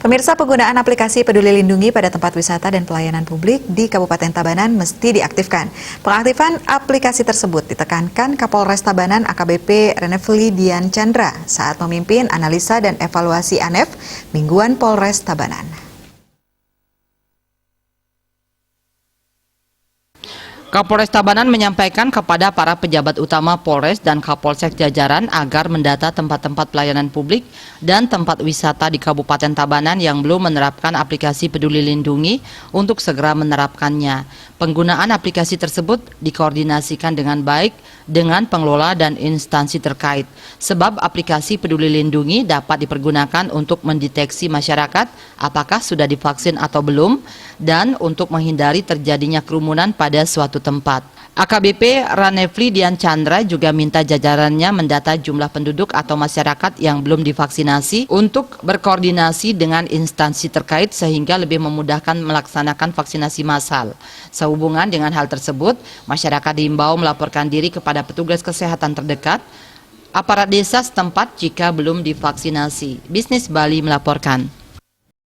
Pemirsa, penggunaan aplikasi Peduli Lindungi pada tempat wisata dan pelayanan publik di Kabupaten Tabanan mesti diaktifkan. Pengaktifan aplikasi tersebut ditekankan Kapolres Tabanan AKBP Renefli Dian Chandra saat memimpin analisa dan evaluasi ANEF Mingguan Polres Tabanan. Kapolres Tabanan menyampaikan kepada para pejabat utama Polres dan Kapolsek jajaran agar mendata tempat-tempat pelayanan publik dan tempat wisata di Kabupaten Tabanan yang belum menerapkan aplikasi Peduli Lindungi untuk segera menerapkannya. Penggunaan aplikasi tersebut dikoordinasikan dengan baik dengan pengelola dan instansi terkait, sebab aplikasi Peduli Lindungi dapat dipergunakan untuk mendeteksi masyarakat apakah sudah divaksin atau belum dan untuk menghindari terjadinya kerumunan pada suatu tempat. AKBP Renefli Dian Chandra juga minta jajarannya mendata jumlah penduduk atau masyarakat yang belum divaksinasi untuk berkoordinasi dengan instansi terkait sehingga lebih memudahkan melaksanakan vaksinasi massal. Sehubungan dengan hal tersebut, masyarakat diimbau melaporkan diri kepada petugas kesehatan terdekat, aparat desa setempat jika belum divaksinasi. Bisnis Bali melaporkan.